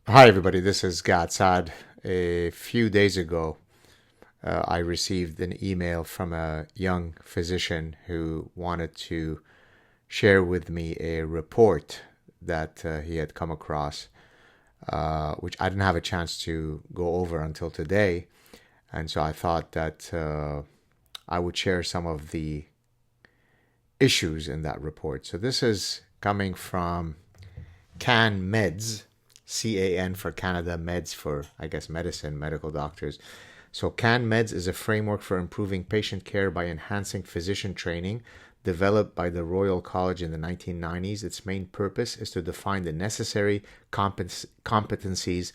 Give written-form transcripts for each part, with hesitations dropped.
Hi, everybody. This is Saad. A few days ago, I received an email from a young physician who wanted to share with me a report that he had come across, which I didn't have a chance to go over until today. And so I thought that I would share some of the issues in that report. So this is coming from CanMEDS, CAN for Canada, Meds for, I guess, medicine, medical doctors. So CanMEDS is a framework for improving patient care by enhancing physician training, developed by the Royal College in the 1990s. Its main purpose is to define the necessary competencies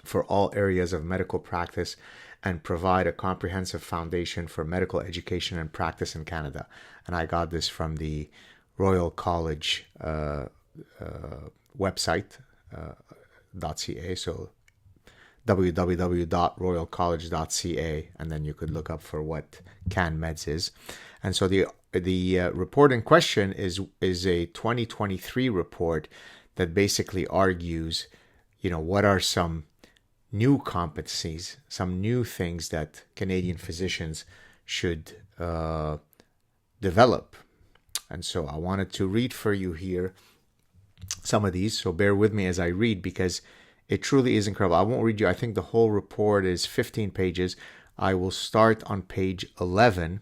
for all areas of medical practice and provide a comprehensive foundation for medical education and practice in Canada. And I got this from the Royal College website, .ca, so www.royalcollege.ca, and then you could look up for what CanMEDS is. And so the report in question is a 2023 report that basically argues, what are some new competencies, some new things that Canadian physicians should develop. And so I wanted to read for you here some of these, so bear with me as I read because it truly is incredible. I won't read you. I think the whole report is 15 pages. I will start on page 11,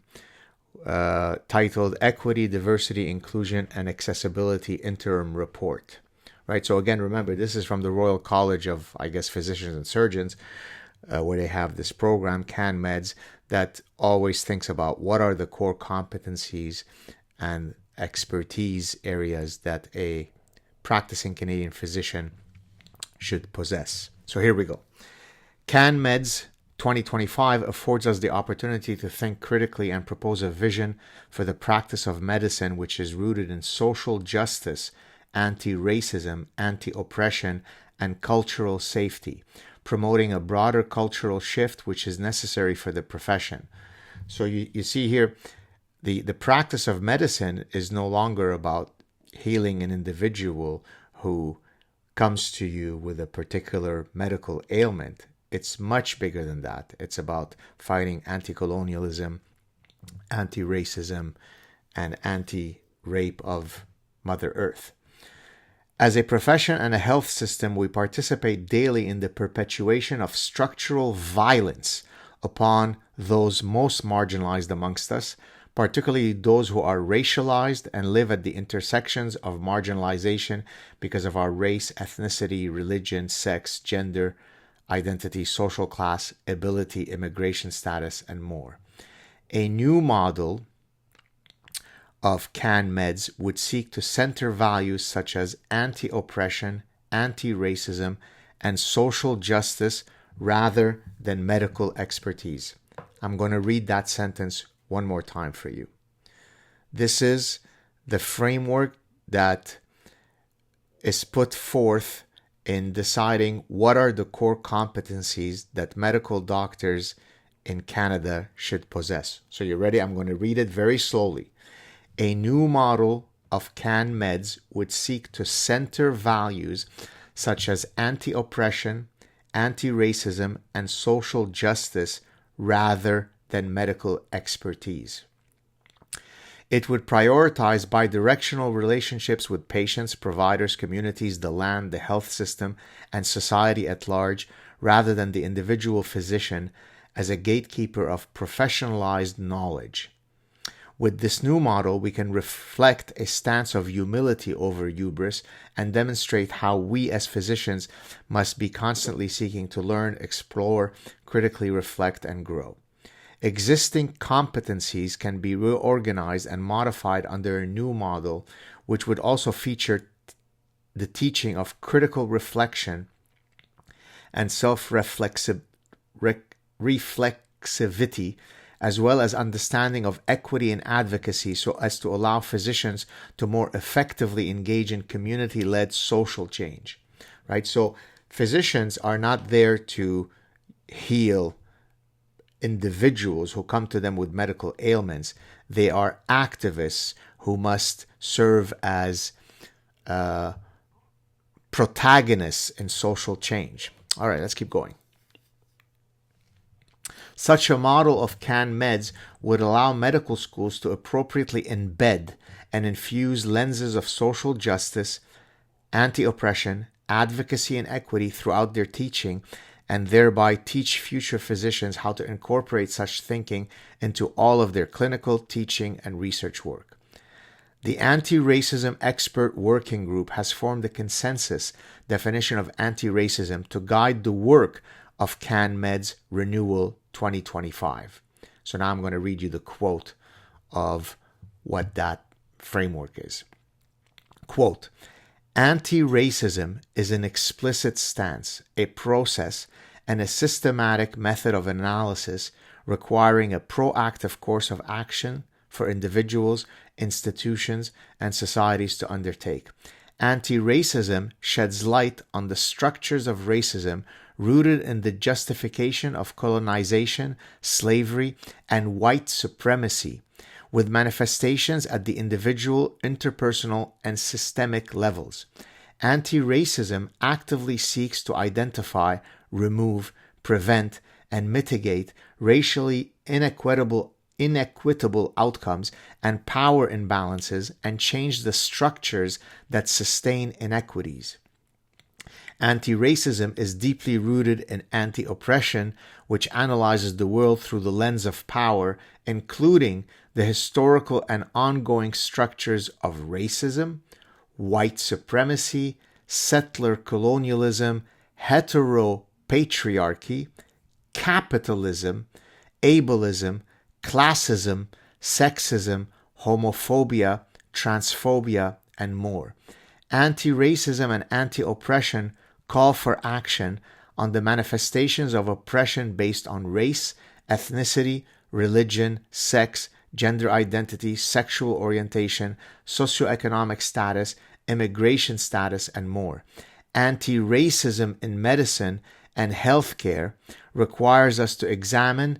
titled Equity, Diversity, Inclusion, and Accessibility Interim Report. Right. So again, remember, this is from the Royal College of, I guess, Physicians and Surgeons, where they have this program, CanMEDS, that always thinks about what are the core competencies and expertise areas that a practicing Canadian physician should possess. So here we go. CanMEDS 2025 affords us the opportunity to think critically and propose a vision for the practice of medicine which is rooted in social justice, anti-racism, anti-oppression, and cultural safety, promoting a broader cultural shift which is necessary for the profession. So you see here, the practice of medicine is no longer about healing an individual who comes to you with a particular medical ailment. It's much bigger than that. It's about fighting anti-colonialism, anti-racism, and anti-rape of Mother Earth. As a profession and a health system, we participate daily in the perpetuation of structural violence upon those most marginalized amongst us, particularly those who are racialized and live at the intersections of marginalization because of our race, ethnicity, religion, sex, gender, identity, social class, ability, immigration status, and more. A new model of CanMEDS would seek to center values such as anti-oppression, anti-racism, and social justice rather than medical expertise. I'm going to read that sentence one more time for you. This is the framework that is put forth in deciding what are the core competencies that medical doctors in Canada should possess. So you're ready? I'm going to read it very slowly. A new model of CanMEDS would seek to center values such as anti-oppression, anti-racism, and social justice rather than medical expertise. It would prioritize bidirectional relationships with patients, providers, communities, the land, the health system, and society at large, rather than the individual physician as a gatekeeper of professionalized knowledge. With this new model, we can reflect a stance of humility over hubris and demonstrate how we as physicians must be constantly seeking to learn, explore, critically reflect, and grow. Existing competencies can be reorganized and modified under a new model, which would also feature the teaching of critical reflection and self-reflexivity, as well as understanding of equity and advocacy, so as to allow physicians to more effectively engage in community-led social change, right? So physicians are not there to heal individuals who come to them with medical ailments. They are activists who must serve as protagonists in social change. All right, let's keep going. Such a model of CanMEDS would allow medical schools to appropriately embed and infuse lenses of social justice, anti-oppression, advocacy, and equity throughout their teaching, and thereby teach future physicians how to incorporate such thinking into all of their clinical, teaching, and research work. The Anti-Racism Expert Working Group has formed a consensus definition of anti-racism to guide the work of CanMEDS Renewal 2025. So now I'm going to read you the quote of what that framework is. Quote, anti-racism is an explicit stance, a process, and a systematic method of analysis requiring a proactive course of action for individuals, institutions, and societies to undertake. Anti-racism sheds light on the structures of racism rooted in the justification of colonization, slavery, and white supremacy, with manifestations at the individual, interpersonal, and systemic levels. Anti-racism actively seeks to identify, remove, prevent, and mitigate racially inequitable outcomes and power imbalances and change the structures that sustain inequities. Anti-racism is deeply rooted in anti-oppression, which analyzes the world through the lens of power, including the historical and ongoing structures of racism, white supremacy, settler colonialism, heteropatriarchy, capitalism, ableism, classism, sexism, homophobia, transphobia, and more. Anti-racism and anti-oppression call for action on the manifestations of oppression based on race, ethnicity, religion, sex, gender identity, sexual orientation, socioeconomic status, immigration status, and more. Anti-racism in medicine and healthcare requires us to examine,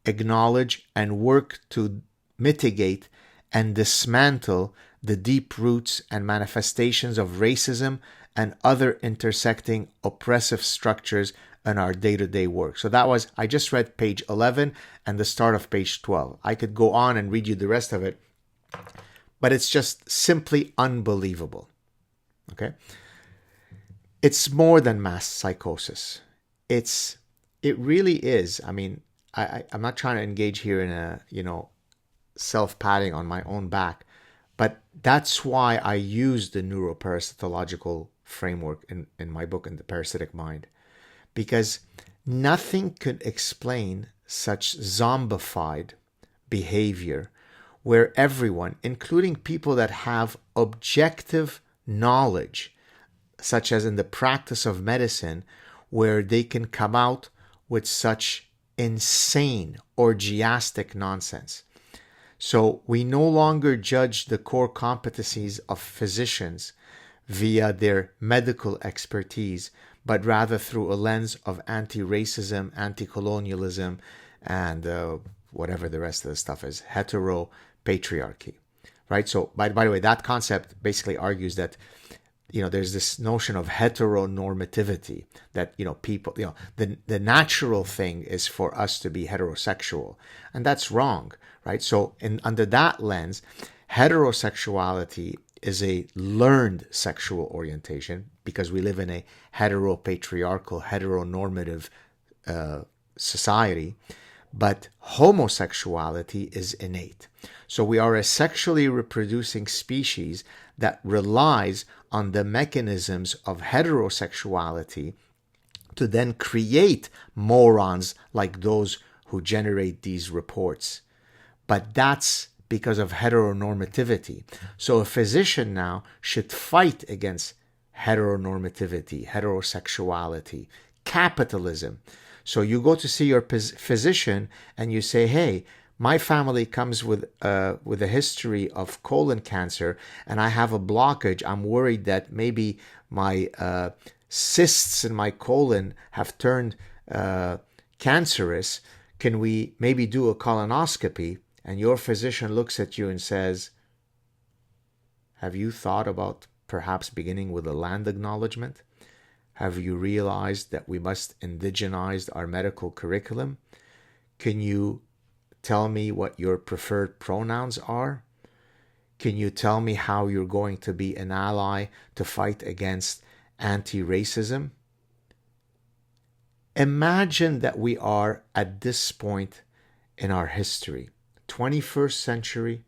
acknowledge, and work to mitigate and dismantle the deep roots and manifestations of racism and other intersecting oppressive structures in our day-to-day work. So I just read page 11 and the start of page 12. I could go on and read you the rest of it, but it's just simply unbelievable. Okay? It's more than mass psychosis. It really is. I mean, I'm not trying to engage here in a, self-patting on my own back, but that's why I use the neuroparasitological framework in my book, In the Parasitic Mind, because nothing could explain such zombified behavior where everyone, including people that have objective knowledge, such as in the practice of medicine, where they can come out with such insane, orgiastic nonsense. So we no longer judge the core competencies of physicians via their medical expertise, but rather through a lens of anti-racism, anti-colonialism, and whatever the rest of the stuff is, heteropatriarchy, right? So, by the way, that concept basically argues that, there's this notion of heteronormativity, that, people, the natural thing is for us to be heterosexual, and that's wrong, right? So, under that lens, heterosexuality is a learned sexual orientation because we live in a heteropatriarchal, heteronormative society, but homosexuality is innate. So we are a sexually reproducing species that relies on the mechanisms of heterosexuality to then create morons like those who generate these reports. But that's because of heteronormativity. So a physician now should fight against heteronormativity, heterosexuality, capitalism. So you go to see your physician and you say, hey, my family comes with a history of colon cancer and I have a blockage. I'm worried that maybe my cysts in my colon have turned cancerous. Can we maybe do a colonoscopy? And your physician looks at you and says, have you thought about perhaps beginning with a land acknowledgement? Have you realized that we must indigenize our medical curriculum? Can you tell me what your preferred pronouns are? Can you tell me how you're going to be an ally to fight against anti-racism? Imagine that we are at this point in our history, 21st century,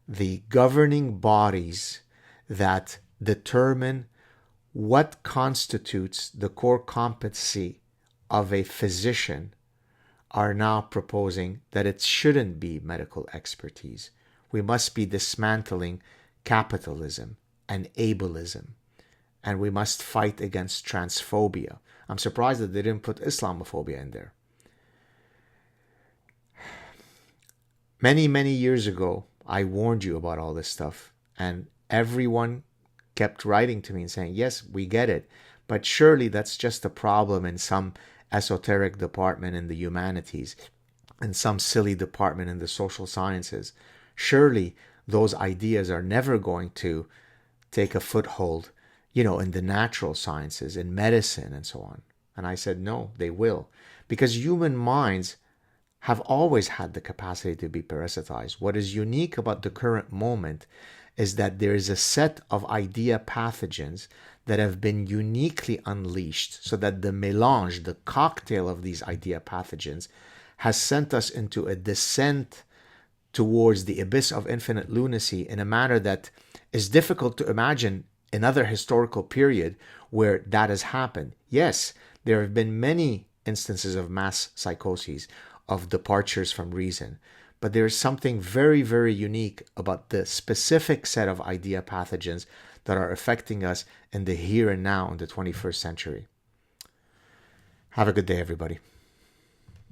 the governing bodies that determine what constitutes the core competency of a physician are now proposing that it shouldn't be medical expertise. We must be dismantling capitalism and ableism, and we must fight against transphobia. I'm surprised that they didn't put Islamophobia in there. Many, many years ago, I warned you about all this stuff, and everyone kept writing to me and saying, yes, we get it, but surely that's just a problem in some esoteric department in the humanities and some silly department in the social sciences. Surely those ideas are never going to take a foothold, in the natural sciences, in medicine and so on. And I said, no, they will. Because human minds have always had the capacity to be parasitized. What is unique about the current moment is that there is a set of idea pathogens that have been uniquely unleashed, so that the melange, the cocktail of these idea pathogens, has sent us into a descent towards the abyss of infinite lunacy in a manner that is difficult to imagine another historical period where that has happened. Yes, there have been many instances of mass psychoses, of departures from reason, but there is something very, very unique about the specific set of idea pathogens that are affecting us in the here and now in the 21st century. Have a good day, everybody.